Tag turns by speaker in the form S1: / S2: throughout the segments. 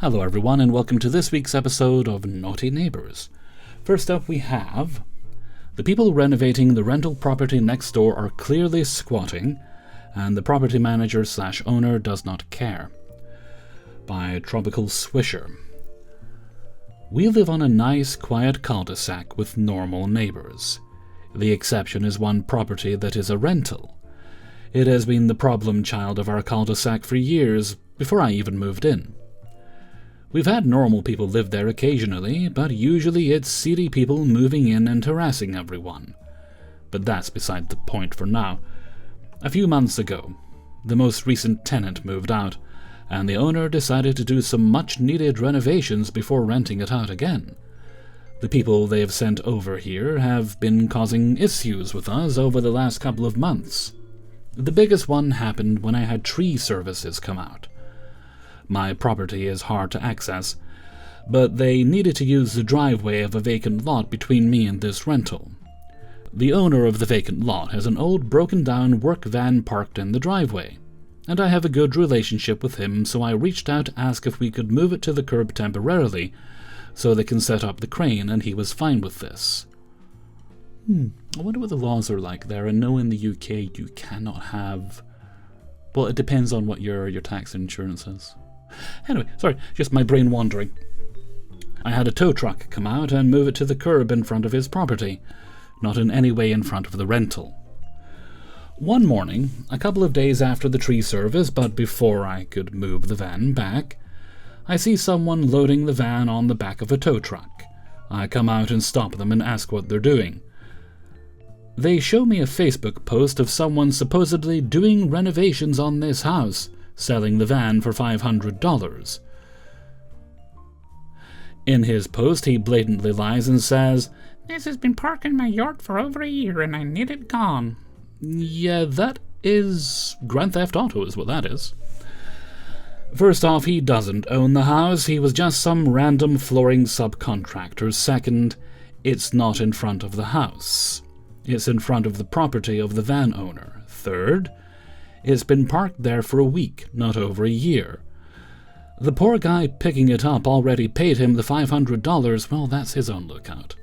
S1: Hello everyone and welcome to this week's episode of Naughty Neighbours. First up we have, the people renovating the rental property next door are clearly squatting, and the property manager/owner does not care. By Tropical Swisher. We live on a nice, quiet cul-de-sac with normal neighbours. The exception is one property that is a rental. It has been the problem child of our cul-de-sac for years, before I even moved in. We've had normal people live there occasionally, but usually it's seedy people moving in and harassing everyone. But that's beside the point for now. A few months ago, the most recent tenant moved out, and the owner decided to do some much-needed renovations before renting it out again. The people they have sent over here have been causing issues with us over the last couple of months. The biggest one happened when I had tree services come out. My property is hard to access, but they needed to use the driveway of a vacant lot between me and this rental. The owner of the vacant lot has an old broken-down work van parked in the driveway, and I have a good relationship with him, so I reached out to ask if we could move it to the curb temporarily so they can set up the crane, and he was fine with this. I wonder what the laws are like there. I know in the UK you cannot have... Well, it depends on what your tax insurance is. Anyway, sorry, just my brain wandering. I had a tow truck come out and move it to the curb in front of his property, not in any way in front of the rental. One morning, a couple of days after the tree service, but before I could move the van back, I see someone loading the van on the back of a tow truck. I come out and stop them and ask what they're doing. They show me a Facebook post of someone supposedly doing renovations on this house, selling the van for $500. In his post, he blatantly lies and says, "This has been parked in my yard for over a year and I need it gone." Yeah, that is Grand Theft Auto is what that is. First off, he doesn't own the house, he was just some random flooring subcontractor. Second, it's not in front of the house. It's in front of the property of the van owner. Third, it's been parked there for a week, not over a year. The poor guy picking it up already paid him the $500, well, that's his own lookout.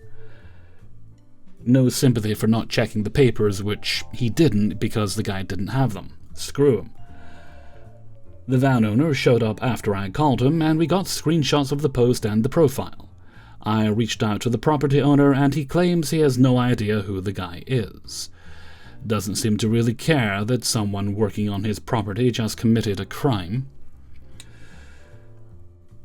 S1: No sympathy for not checking the papers, which he didn't because the guy didn't have them. Screw him. The van owner showed up after I called him, and we got screenshots of the post and the profile. I reached out to the property owner, and he claims he has no idea who the guy is. Doesn't seem to really care that someone working on his property just committed a crime.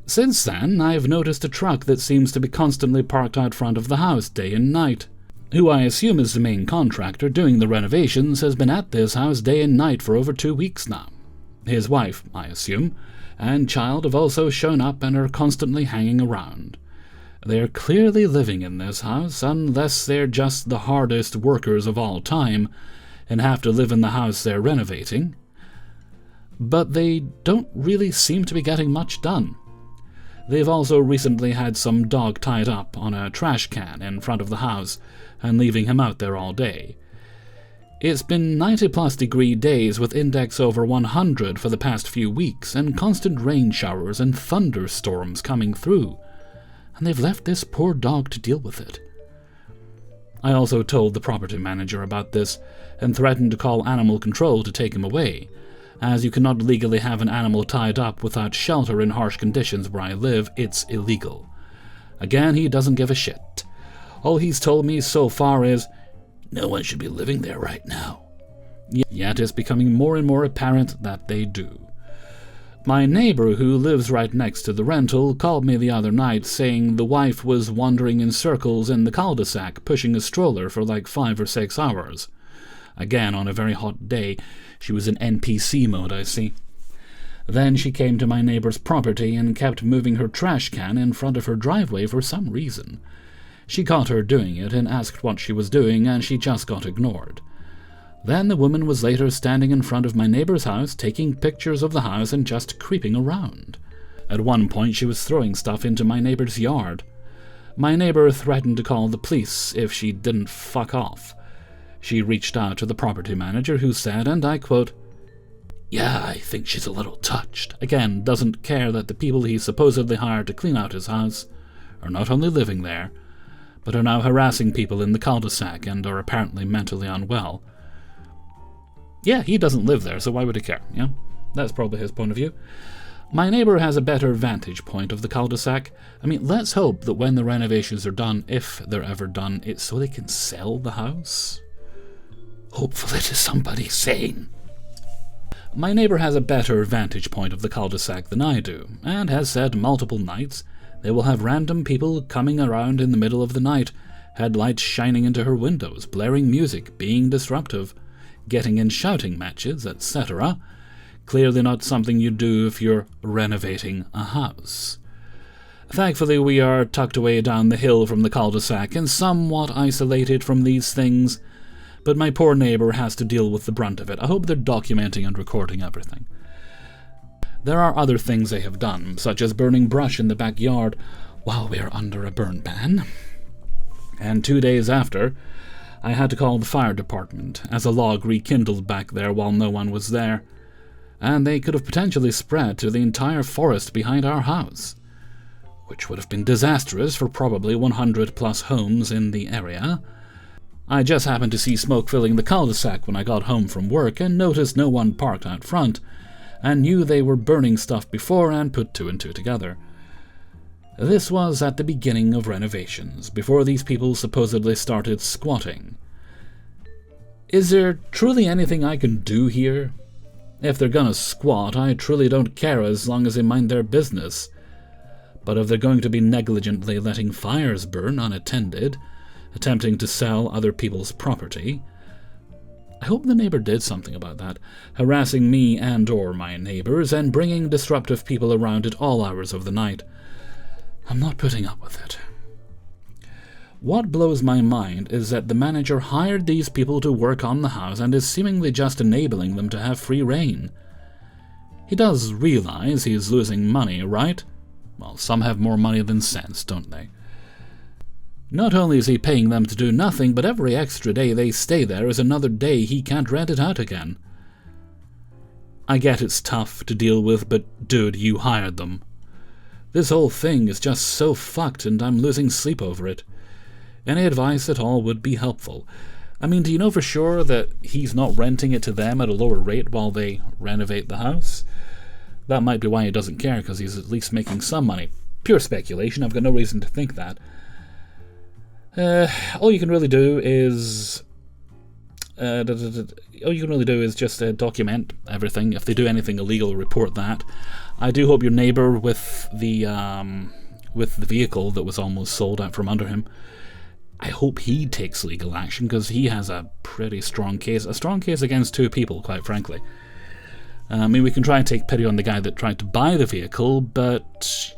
S1: Since then, I've noticed a truck that seems to be constantly parked out front of the house day and night. Who I assume is the main contractor doing the renovations has been at this house day and night for over 2 weeks now. His wife, I assume, and child have also shown up and are constantly hanging around. They're clearly living in this house, unless they're just the hardest workers of all time and have to live in the house they're renovating. But they don't really seem to be getting much done. They've also recently had some dog tied up on a trash can in front of the house and leaving him out there all day. It's been 90-plus degree days with index over 100 for the past few weeks and constant rain showers and thunderstorms coming through. And they've left this poor dog to deal with it. I also told the property manager about this and threatened to call animal control to take him away, as you cannot legally have an animal tied up without shelter in harsh conditions where I live. It's illegal. Again, he doesn't give a shit. All he's told me so far is, no one should be living there right now. Yet it's becoming more and more apparent that they do. My neighbor, who lives right next to the rental, called me the other night saying the wife was wandering in circles in the cul-de-sac pushing a stroller for like 5 or 6 hours. Again, on a very hot day, she was in NPC mode, I see. Then she came to my neighbor's property and kept moving her trash can in front of her driveway for some reason. She caught her doing it and asked what she was doing, and she just got ignored. Then the woman was later standing in front of my neighbor's house, taking pictures of the house and just creeping around. At one point she was throwing stuff into my neighbor's yard. My neighbor threatened to call the police if she didn't fuck off. She reached out to the property manager, who said, and I quote, Yeah, I think she's a little touched. Again, doesn't care that the people he supposedly hired to clean out his house are not only living there, but are now harassing people in the cul-de-sac and are apparently mentally unwell. Yeah, he doesn't live there, so why would he care? Yeah, that's probably his point of view. My neighbour has a better vantage point of the cul-de-sac. I mean, let's hope that when the renovations are done, if they're ever done, it's so they can sell the house. Hopefully to somebody sane. My neighbour has a better vantage point of the cul-de-sac than I do, and has said multiple nights they will have random people coming around in the middle of the night, headlights shining into her windows, blaring music, being disruptive, getting in shouting matches, etc. Clearly not something you do if you're renovating a house. Thankfully, we are tucked away down the hill from the cul-de-sac and somewhat isolated from these things, but my poor neighbour has to deal with the brunt of it. I hope they're documenting and recording everything. There are other things they have done, such as burning brush in the backyard while we are under a burn ban. And 2 days after, I had to call the fire department, as a log rekindled back there while no one was there, and they could have potentially spread to the entire forest behind our house, which would have been disastrous for probably 100 plus homes in the area. I just happened to see smoke filling the cul-de-sac when I got home from work and noticed no one parked out front, and knew they were burning stuff before and put 2 and 2 together. This was at the beginning of renovations, before these people supposedly started squatting. Is there truly anything I can do here? If they're gonna squat, I truly don't care as long as they mind their business. But if they're going to be negligently letting fires burn unattended, attempting to sell other people's property, I hope the neighbour did something about that, harassing me and or my neighbours and bringing disruptive people around at all hours of the night. I'm not putting up with it. What blows my mind is that the manager hired these people to work on the house and is seemingly just enabling them to have free rein. He does realise he's losing money, right? Well, some have more money than sense, don't they? Not only is he paying them to do nothing, but every extra day they stay there is another day he can't rent it out again. I get it's tough to deal with, but dude, you hired them. This whole thing is just so fucked and I'm losing sleep over it. Any advice at all would be helpful. I mean, do you know for sure that he's not renting it to them at a lower rate while they renovate the house? That might be why he doesn't care, because he's at least making some money. Pure speculation, I've got no reason to think that. All you can really do is just document everything. If they do anything illegal, report that. I do hope your neighbour with the vehicle that was almost sold out from under him, I hope he takes legal action, because he has a pretty strong case. A strong case against 2 people, quite frankly. I mean, we can try and take pity on the guy that tried to buy the vehicle, but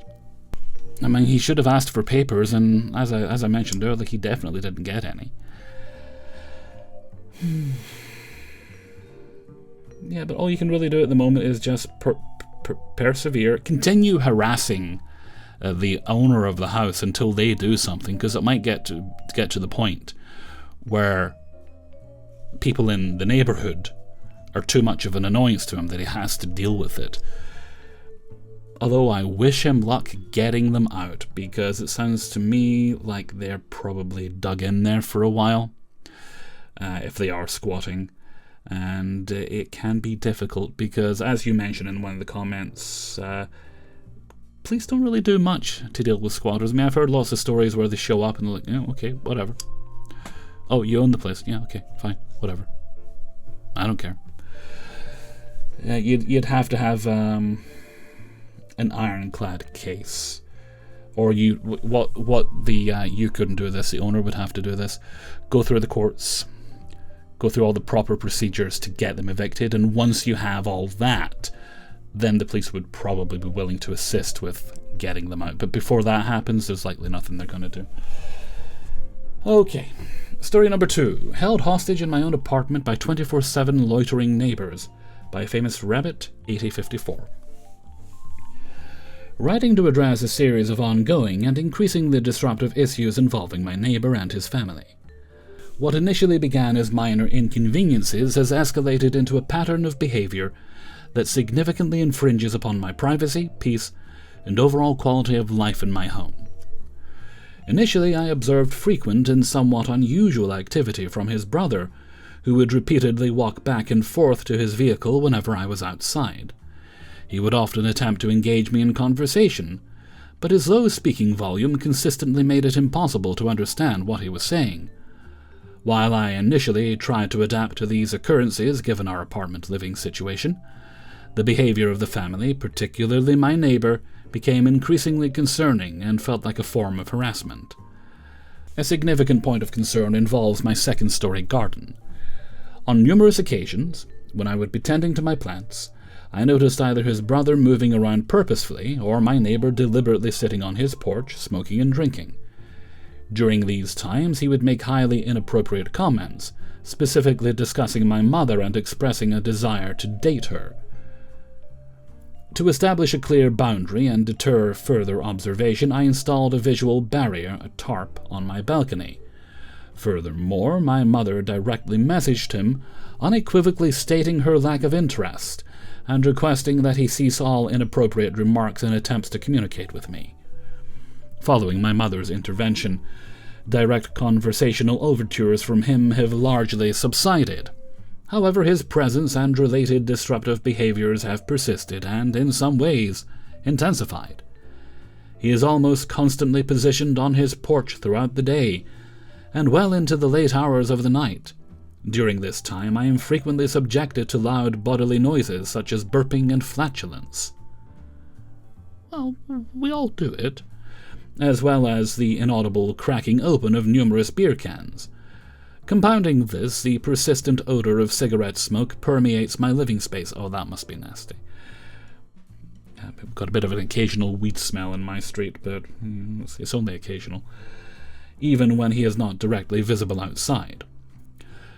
S1: I mean, he should have asked for papers, and as I mentioned earlier, he definitely didn't get any. Yeah, but all you can really do at the moment is just persevere, continue harassing the owner of the house until they do something, because it might get to the point where people in the neighbourhood are too much of an annoyance to him that he has to deal with it. Although I wish him luck getting them out, because it sounds to me like they're probably dug in there for a while, if they are squatting. And it can be difficult, because as you mentioned in one of the comments, police don't really do much to deal with squatters. I mean, I've heard lots of stories where they show up and they're like, yeah, okay, whatever. Oh, you own the place? Yeah, okay, fine, whatever. I don't care. You'd have to have an ironclad case, or you couldn't do this. The owner would have to do this. Go through the courts, go through all the proper procedures to get them evicted, and once you have all that, then the police would probably be willing to assist with getting them out. But before that happens, there's likely nothing they're going to do. Okay, story number 2. Held hostage in my own apartment by 24/7 loitering neighbours, by a famous rabbit, 8054. Writing to address a series of ongoing and increasingly disruptive issues involving my neighbour and his family. What initially began as minor inconveniences has escalated into a pattern of behaviour that significantly infringes upon my privacy, peace, and overall quality of life in my home. Initially, I observed frequent and somewhat unusual activity from his brother, who would repeatedly walk back and forth to his vehicle whenever I was outside. He would often attempt to engage me in conversation, but his low speaking volume consistently made it impossible to understand what he was saying. While I initially tried to adapt to these occurrences given our apartment living situation, the behavior of the family, particularly my neighbor, became increasingly concerning and felt like a form of harassment. A significant point of concern involves my second-story garden. On numerous occasions, when I would be tending to my plants, I noticed either his brother moving around purposefully or my neighbor deliberately sitting on his porch, smoking and drinking. During these times, he would make highly inappropriate comments, specifically discussing my mother and expressing a desire to date her. To establish a clear boundary and deter further observation, I installed a visual barrier, a tarp, on my balcony. Furthermore, my mother directly messaged him, unequivocally stating her lack of interest and requesting that he cease all inappropriate remarks and attempts to communicate with me. Following my mother's intervention, direct conversational overtures from him have largely subsided. However, his presence and related disruptive behaviors have persisted and, in some ways, intensified. He is almost constantly positioned on his porch throughout the day, and well into the late hours of the night. During this time, I am frequently subjected to loud bodily noises such as burping and flatulence. Well, we all do it. As well as the inaudible cracking open of numerous beer cans. Compounding this, the persistent odor of cigarette smoke permeates my living space. Oh, that must be nasty. I've got a bit of an occasional weed smell in my street, but it's only occasional, even when he is not directly visible outside.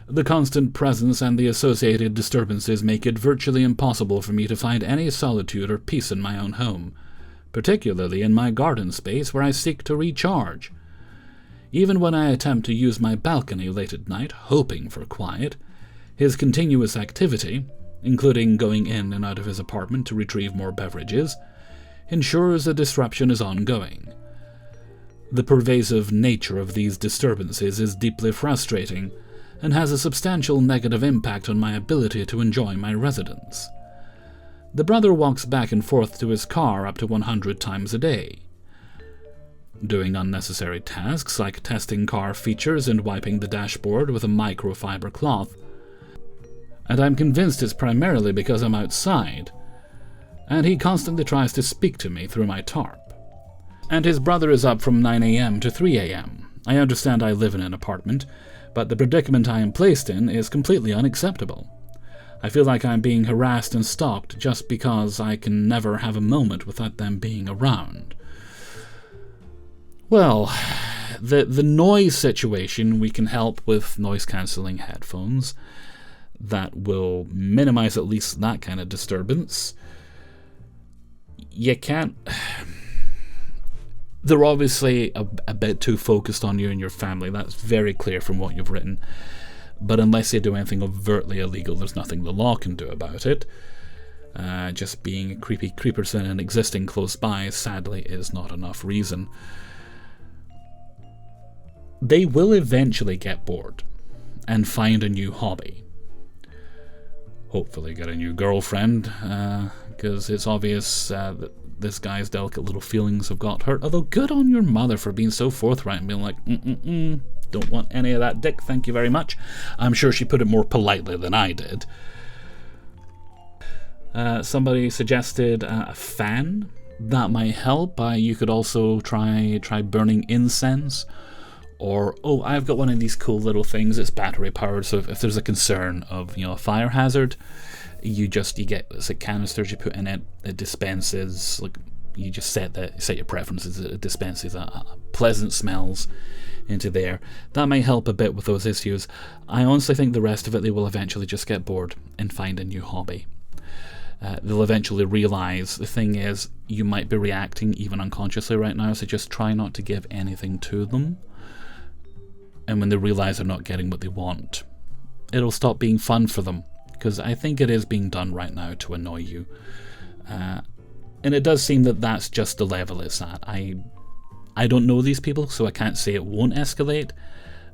S1: The constant presence and the associated disturbances make it virtually impossible for me to find any solitude or peace in my own home, particularly in my garden space where I seek to recharge. Even when I attempt to use my balcony late at night, hoping for quiet, his continuous activity, including going in and out of his apartment to retrieve more beverages, ensures the disruption is ongoing. The pervasive nature of these disturbances is deeply frustrating and has a substantial negative impact on my ability to enjoy my residence. The brother walks back and forth to his car up to 100 times a day, doing unnecessary tasks like testing car features and wiping the dashboard with a microfiber cloth. And I'm convinced it's primarily because I'm outside, and he constantly tries to speak to me through my tarp. And his brother is up from 9 a.m. to 3 a.m. I understand I live in an apartment, but the predicament I am placed in is completely unacceptable. I feel like I'm being harassed and stalked just because I can never have a moment without them being around. Well, the noise situation, we can help with noise-cancelling headphones that will minimize at least that kind of disturbance. You can't... They're obviously a bit too focused on you and your family. That's very clear from what you've written. But unless they do anything overtly illegal, there's nothing the law can do about it. Just being a creepy creeperson and existing close by, sadly, is not enough reason. They will eventually get bored and find a new hobby. Hopefully get a new girlfriend, because it's obvious that this guy's delicate little feelings have got hurt. Although good on your mother for being so forthright and being like, don't want any of that dick, thank you very much. I'm sure she put it more politely than I did. Somebody suggested a fan. That might help. You could also try burning incense. Or, I've got one of these cool little things. It's battery powered, so if there's a concern of, a fire hazard, you get it's like canisters you put in it. It dispenses, like, you just set your preferences. It dispenses pleasant smells into there. That might help a bit with those issues. I honestly think the rest of it, they will eventually just get bored and find a new hobby. They'll eventually realize the thing is, you might be reacting even unconsciously right now, so just try not to give anything to them. And when they realize they're not getting what they want, it'll stop being fun for them. because I think it is being done right now to annoy you. And it does seem that that's just the level it's at. I don't know these people, so I can't say it won't escalate,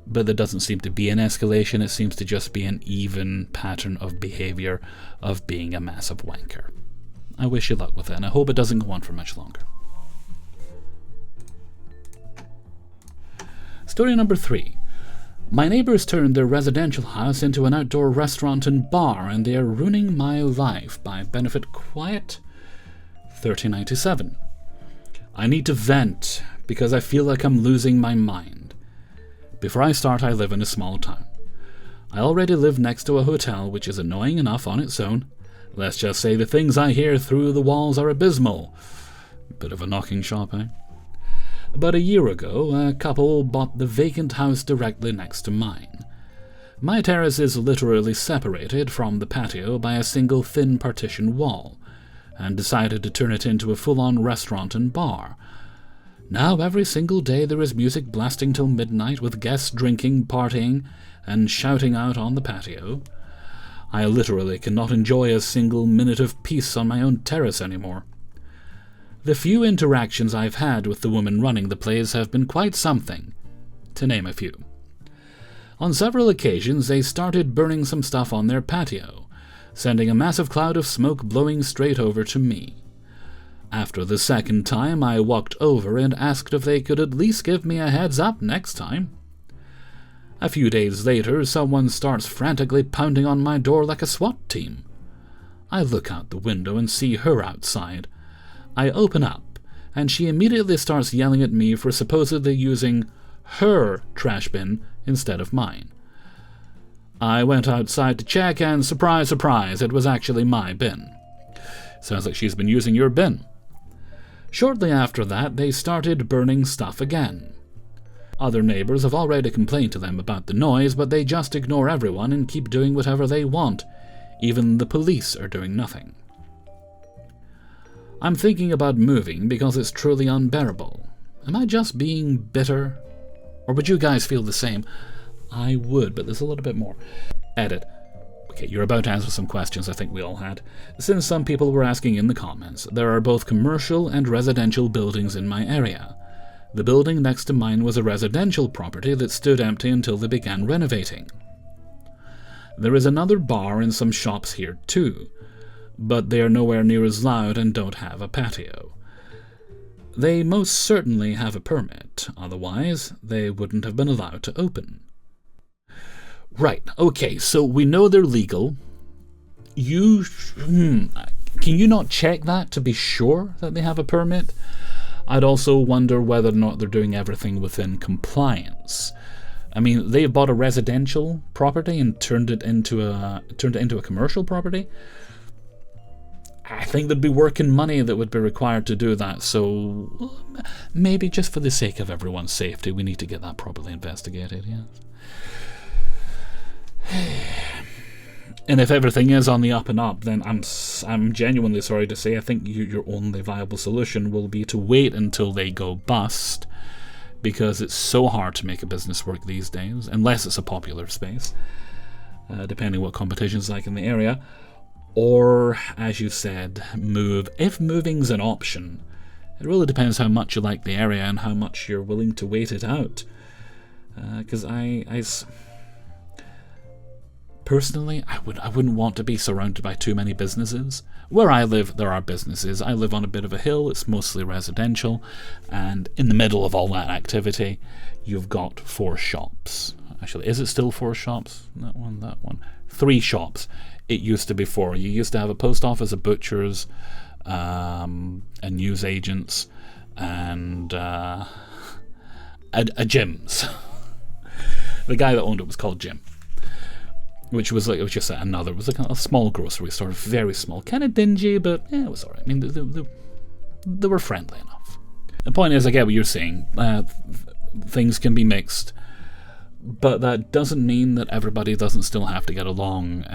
S1: but there doesn't seem to be an escalation. It seems to just be an even pattern of behaviour of being a massive wanker. I wish you luck with it, and I hope it doesn't go on for much longer. Story number 3. My neighbours turned their residential house into an outdoor restaurant and bar, and they are ruining my life. By Benefit Quiet, 3097. I need to vent because I feel like I'm losing my mind. Before I start, I live in a small town. I already live next to a hotel, which is annoying enough on its own. Let's just say the things I hear through the walls are abysmal. Bit of a knocking shop, eh? About a year ago, a couple bought the vacant house directly next to mine. My terrace is literally separated from the patio by a single thin partition wall, and decided to turn it into a full-on restaurant and bar. Now every single day there is music blasting till midnight, with guests drinking, partying, and shouting out on the patio. I literally cannot enjoy a single minute of peace on my own terrace anymore. The few interactions I've had with the woman running the place have been quite something, to name a few. On several occasions they started burning some stuff on their patio, sending a massive cloud of smoke blowing straight over to me. After the second time, I walked over and asked if they could at least give me a heads up next time. A few days later, someone starts frantically pounding on my door like a SWAT team. I look out the window and see her outside. I open up, and she immediately starts yelling at me for supposedly using her trash bin instead of mine. I went outside to check, and surprise, surprise, it was actually my bin. Sounds like she's been using your bin. Shortly after that, they started burning stuff again. Other neighbours have already complained to them about the noise, but they just ignore everyone and keep doing whatever they want. Even the police are doing nothing. I'm thinking about moving because it's truly unbearable. Am I just being bitter? Or would you guys feel the same? I would, but there's a little bit more. Edit. Okay, you're about to answer some questions I think we all had. Since some people were asking in the comments, there are both commercial and residential buildings in my area. The building next to mine was a residential property that stood empty until they began renovating. There is another bar and some shops here too, but they are nowhere near as loud and don't have a patio. They most certainly have a permit, otherwise they wouldn't have been allowed to open. Right, okay, so we know they're legal. Can you not check that to be sure that they have a permit? I'd also wonder whether or not they're doing everything within compliance. I mean, they've bought a residential property and turned it into a commercial property. I think there'd be work and money that would be required to do that, so maybe just for the sake of everyone's safety, we need to get that properly investigated, yes. And if everything is on the up and up, then I'm genuinely sorry to say I think your only viable solution will be to wait until they go bust, because it's so hard to make a business work these days, unless it's a popular space, depending what competition's like in the area. Or, as you said, move. If moving's an option, it really depends how much you like the area and how much you're willing to wait it out. Because personally, I wouldn't want to be surrounded by too many businesses. Where I live, there are businesses. I live on a bit of a hill, it's mostly residential, and in the middle of all that activity, you've got 4 shops. Actually, is it still 4 shops? That one. 3 shops. It used to be 4. You used to have a post office, a butcher's, a newsagent's, and a Jim's. The guy that owned it was called Jim. Which was just another, it was like a small grocery store, very small, kind of dingy, but yeah, it was alright. I mean, they were friendly enough. The point is, I get what you're saying. Things can be mixed, but that doesn't mean that everybody doesn't still have to get along.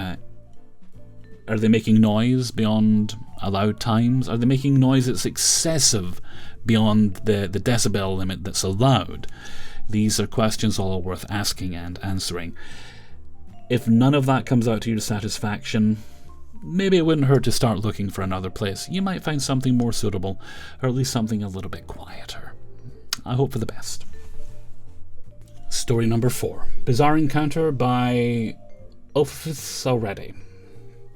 S1: Are they making noise beyond allowed times? Are they making noise that's excessive beyond the decibel limit that's allowed? These are questions all worth asking and answering. If none of that comes out to your satisfaction, maybe it wouldn't hurt to start looking for another place. You might find something more suitable, or at least something a little bit quieter. I hope for the best. Story number 4. Bizarre encounter by Office already.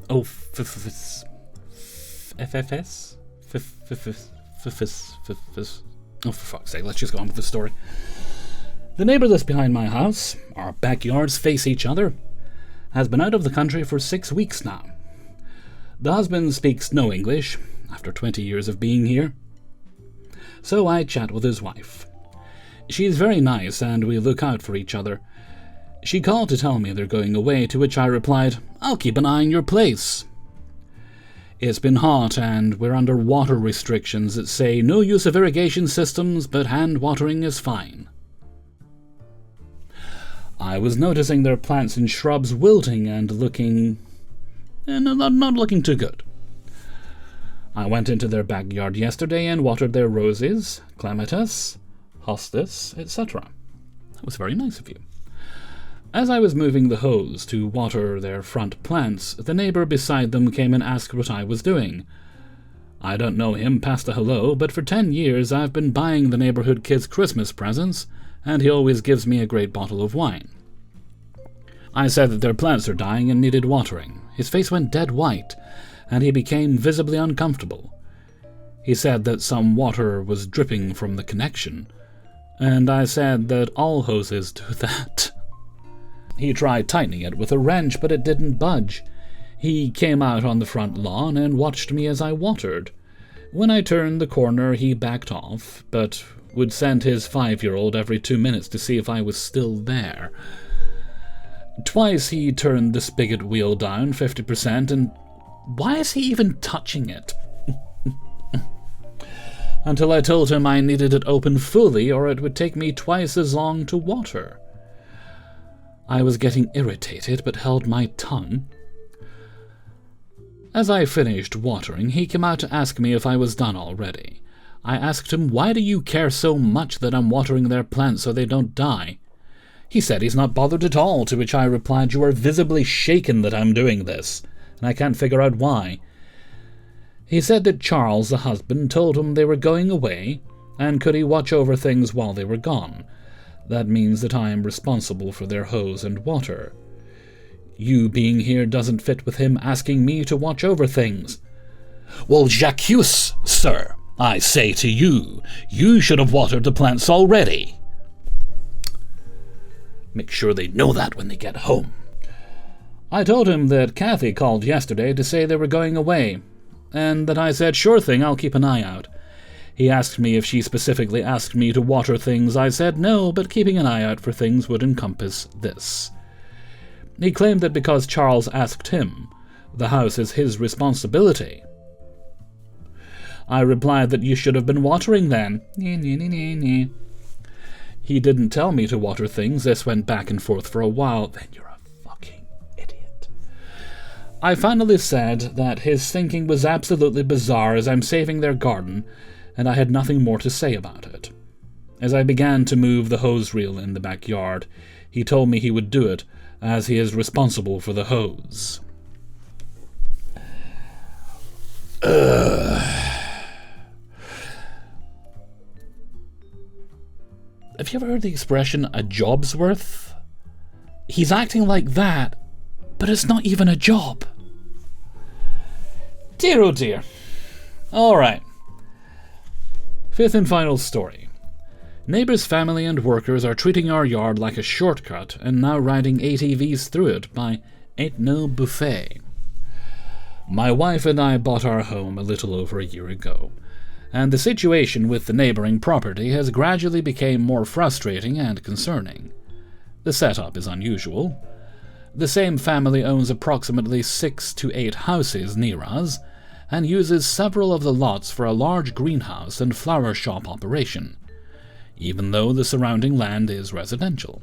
S1: FFS? FFS? Oh, for fuck's sake, let's just go on with the story. The neighbour that's behind my house, our backyards face each other, has been out of the country for 6 weeks now. The husband speaks no English, after 20 years of being here. So I chat with his wife. She's very nice and we look out for each other. She called to tell me they're going away, to which I replied, "I'll keep an eye on your place." It's been hot and we're under water restrictions that say no use of irrigation systems, but hand watering is fine. I was noticing their plants and shrubs wilting and not looking too good. I went into their backyard yesterday and watered their roses, clematis, hostis, etc. That was very nice of you. As I was moving the hose to water their front plants, the neighbour beside them came and asked what I was doing. I don't know him past a hello, but for 10 years I've been buying the neighbourhood kids Christmas presents, and he always gives me a great bottle of wine. I said that their plants are dying and needed watering. His face went dead white, and he became visibly uncomfortable. He said that some water was dripping from the connection, and I said that all hoses do that. He tried tightening it with a wrench, but it didn't budge. He came out on the front lawn and watched me as I watered. When I turned the corner, he backed off, but would send his 5-year-old every 2 minutes to see if I was still there. Twice he turned the spigot wheel down 50%, and why is he even touching it? Until I told him I needed it open fully or it would take me twice as long to water. I was getting irritated, but held my tongue. As I finished watering, he came out to ask me if I was done already. I asked him, "Why do you care so much that I'm watering their plants so they don't die?" He said he's not bothered at all, to which I replied, "You are visibly shaken that I'm doing this, and I can't figure out why." He said that Charles, the husband, told him they were going away, and could he watch over things while they were gone. That means that I am responsible for their hose and water. You being here doesn't fit with him asking me to watch over things. Well, j'accuse, sir. I say to you, you should have watered the plants already. Make sure they know that when they get home. I told him that Kathy called yesterday to say they were going away, and that I said, "Sure thing, I'll keep an eye out." He asked me if she specifically asked me to water things. I said no, but keeping an eye out for things would encompass this. He claimed that because Charles asked him, the house is his responsibility. I replied that you should have been watering then. He didn't tell me to water things. This went back and forth for a while. Then you're a fucking idiot. I finally said that his thinking was absolutely bizarre as I'm saving their garden, and I had nothing more to say about it. As I began to move the hose reel in the backyard, he told me he would do it, as he is responsible for the hose. Have you ever heard the expression, "a job's worth"? He's acting like that, but it's not even a job. Dear oh dear. Alright. 5th and final story. Neighbours' family and workers are treating our yard like a shortcut and now riding ATVs through it by Ain't No Buffet. My wife and I bought our home a little over a year ago, and the situation with the neighbouring property has gradually become more frustrating and concerning. The setup is unusual. The same family owns approximately 6 to 8 houses near us, and uses several of the lots for a large greenhouse and flower shop operation, even though the surrounding land is residential.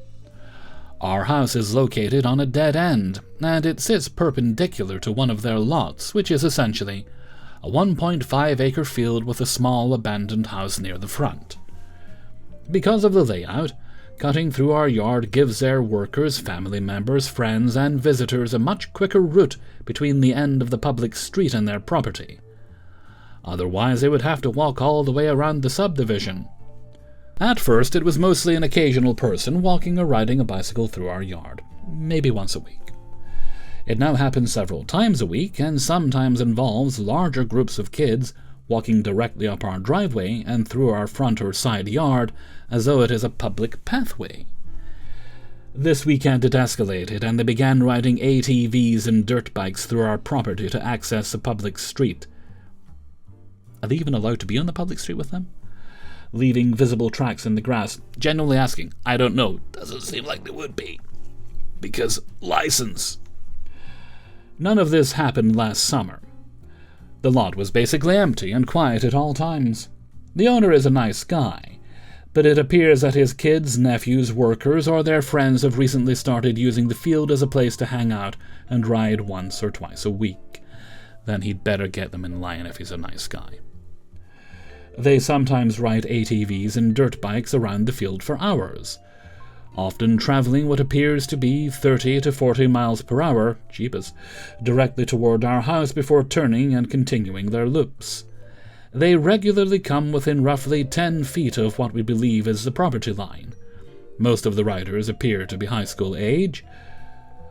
S1: Our house is located on a dead end, and it sits perpendicular to one of their lots, which is essentially a 1.5-acre field with a small abandoned house near the front. Because of the layout, Cutting through our yard gives their workers, family members, friends, and visitors a much quicker route between the end of the public street and their property. Otherwise, they would have to walk all the way around the subdivision. At first, it was mostly an occasional person walking or riding a bicycle through our yard, maybe once a week. It now happens several times a week, and sometimes involves larger groups of kids walking directly up our driveway and through our front or side yard as though it is a public pathway. This weekend it escalated, and they began riding ATVs and dirt bikes through our property to access a public street. Are they even allowed to be on the public street with them? Leaving visible tracks in the grass, genuinely asking, I don't know, doesn't seem like they would be. Because license. None of this happened last summer. The lot was basically empty and quiet at all times. The owner is a nice guy, but it appears that his kids, nephews, workers, or their friends have recently started using the field as a place to hang out and ride once or twice a week. Then he'd better get them in line if he's a nice guy. They sometimes ride ATVs and dirt bikes around the field for hours, often traveling what appears to be 30 to 40 miles per hour, jeepers, directly toward our house before turning and continuing their loops. They regularly come within roughly 10 feet of what we believe is the property line. Most of the riders appear to be high school age,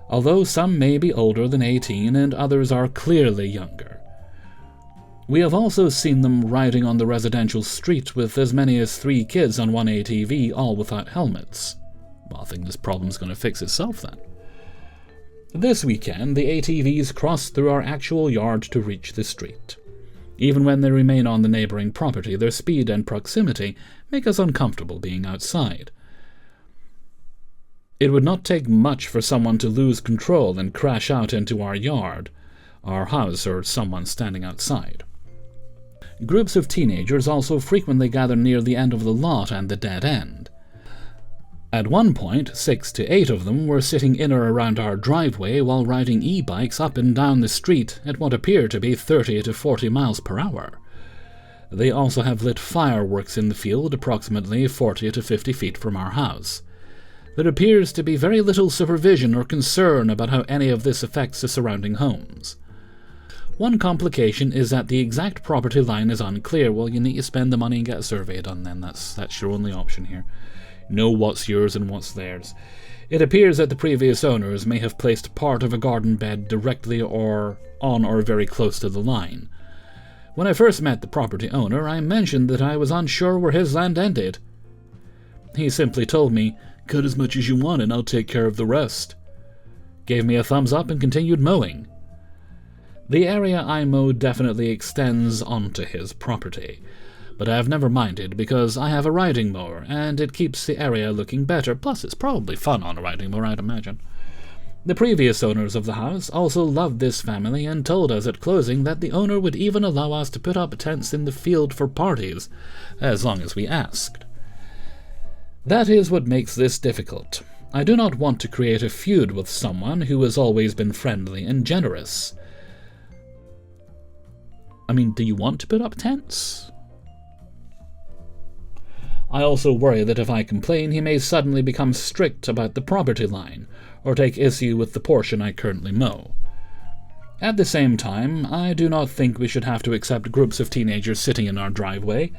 S1: although some may be older than 18 and others are clearly younger. We have also seen them riding on the residential street with as many as 3 kids on one ATV, all without helmets. Well, I think this problem's going to fix itself then. This weekend, the ATVs crossed through our actual yard to reach the street. Even when they remain on the neighboring property, their speed and proximity make us uncomfortable being outside. It would not take much for someone to lose control and crash out into our yard, our house, or someone standing outside. Groups of teenagers also frequently gather near the end of the lot and the dead end. At one point, 6 to 8 of them were sitting in or around our driveway while riding e-bikes up and down the street at what appear to be 30 to 40 miles per hour. They also have lit fireworks in the field approximately 40 to 50 feet from our house. There appears to be very little supervision or concern about how any of this affects the surrounding homes. One complication is that the exact property line is unclear. Well, you need to spend the money and get a survey done then. That's your only option here. Know what's yours and what's theirs. It appears that the previous owners may have placed part of a garden bed directly or on or very close to the line. When I first met the property owner, I mentioned that I was unsure where his land ended. He simply told me, "Cut as much as you want and I'll take care of the rest." Gave me a thumbs up and continued mowing. The area I mow definitely extends onto his property, but I have never minded because I have a riding mower and it keeps the area looking better, plus it's probably fun on a riding mower, I'd imagine. The previous owners of the house also loved this family and told us at closing that the owner would even allow us to put up tents in the field for parties, as long as we asked. That is what makes this difficult. I do not want to create a feud with someone who has always been friendly and generous. I mean, do you want to put up tents? I also worry that if I complain, he may suddenly become strict about the property line, or take issue with the portion I currently mow. At the same time, I do not think we should have to accept groups of teenagers sitting in our driveway,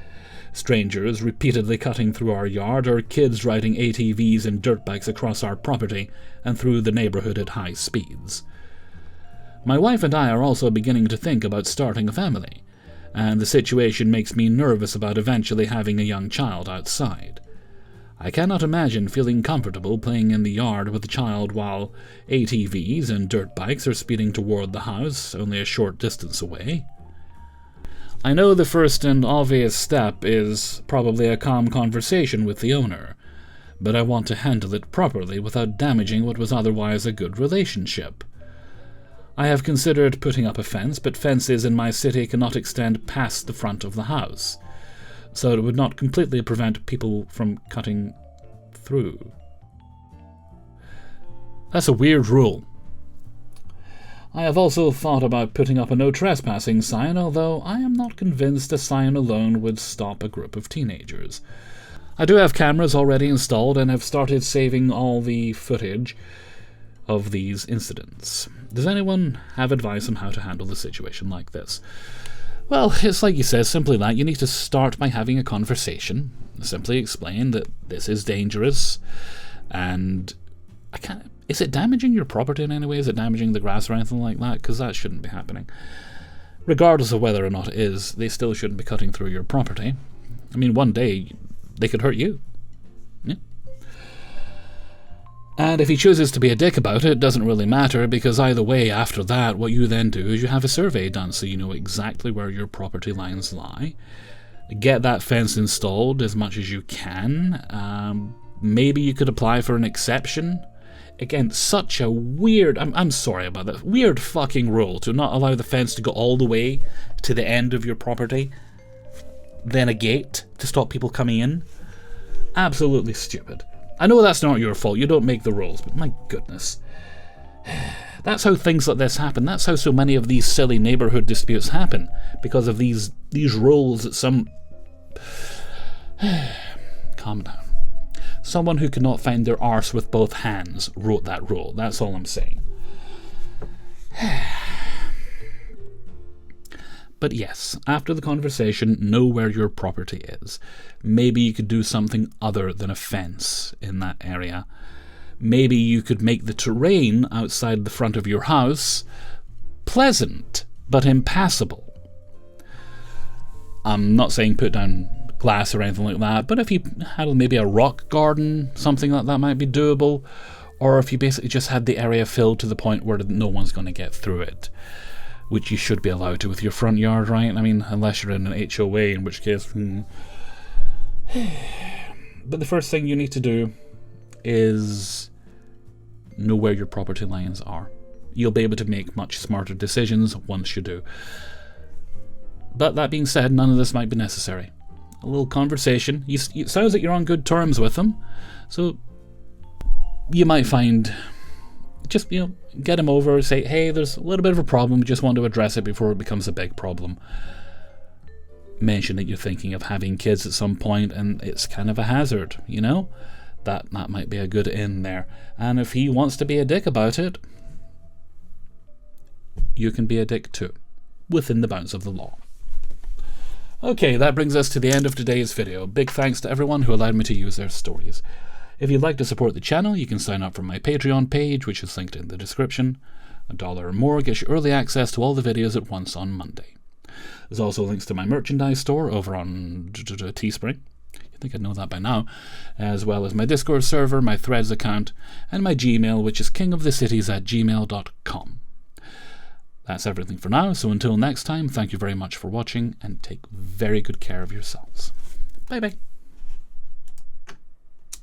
S1: strangers repeatedly cutting through our yard, or kids riding ATVs and dirt bikes across our property and through the neighborhood at high speeds. My wife and I are also beginning to think about starting a family, and the situation makes me nervous about eventually having a young child outside. I cannot imagine feeling comfortable playing in the yard with a child while ATVs and dirt bikes are speeding toward the house only a short distance away. I know the first and obvious step is probably a calm conversation with the owner, but I want to handle it properly without damaging what was otherwise a good relationship. I have considered putting up a fence, but fences in my city cannot extend past the front of the house, so it would not completely prevent people from cutting through. That's a weird rule. I have also thought about putting up a no trespassing sign, although I am not convinced a sign alone would stop a group of teenagers. I do have cameras already installed, and I've started saving all the footage of these incidents. Does anyone have advice on how to handle a situation like this? Well, it's like you said, simply that. You need to start by having a conversation. Simply explain that this is dangerous, and is it damaging your property in any way? Is it damaging the grass or anything like that? Because that shouldn't be happening. Regardless of whether or not it is, they still shouldn't be cutting through your property. I mean, one day they could hurt you. Yeah. And if he chooses to be a dick about it, it doesn't really matter, because either way, after that, what you then do is you have a survey done so you know exactly where your property lines lie. Get that fence installed as much as you can. Maybe you could apply for an exception. Again, such a weird, I'm sorry about that, weird fucking rule to not allow the fence to go all the way to the end of your property, then a gate to stop people coming in. Absolutely stupid. I know that's not your fault, you don't make the rules, but my goodness. That's how things like this happen. That's how so many of these silly neighbourhood disputes happen, because of these rules that some... Calm down. Someone who cannot find their arse with both hands wrote that rule. That's all I'm saying. But yes, after the conversation, know where your property is. Maybe you could do something other than a fence in that area. Maybe you could make the terrain outside the front of your house pleasant, but impassable. I'm not saying put down glass or anything like that, but if you had maybe a rock garden, something like that might be doable, or if you basically just had the area filled to the point where no one's going to get through it, which you should be allowed to with your front yard, right? I mean, unless you're in an HOA, in which case... But the first thing you need to do is know where your property lines are. You'll be able to make much smarter decisions once you do. But that being said, none of this might be necessary. A little conversation. It sounds like you're on good terms with them, so you might find... Just, get him over, say, hey, there's a little bit of a problem, we just want to address it before it becomes a big problem. Mention that you're thinking of having kids at some point, and it's kind of a hazard, That might be a good in there. And if he wants to be a dick about it, you can be a dick too, within the bounds of the law. Okay, that brings us to the end of today's video. Big thanks to everyone who allowed me to use their stories. If you'd like to support the channel, you can sign up for my Patreon page, which is linked in the description. $1 or more gets you early access to all the videos at once on Monday. There's also links to my merchandise store over on Teespring. I think I'd know that by now, as well as my Discord server, my Threads account, and my Gmail, which is kingofthecities@gmail.com. That's everything for now, so until next time, thank you very much for watching, and take very good care of yourselves. Bye bye.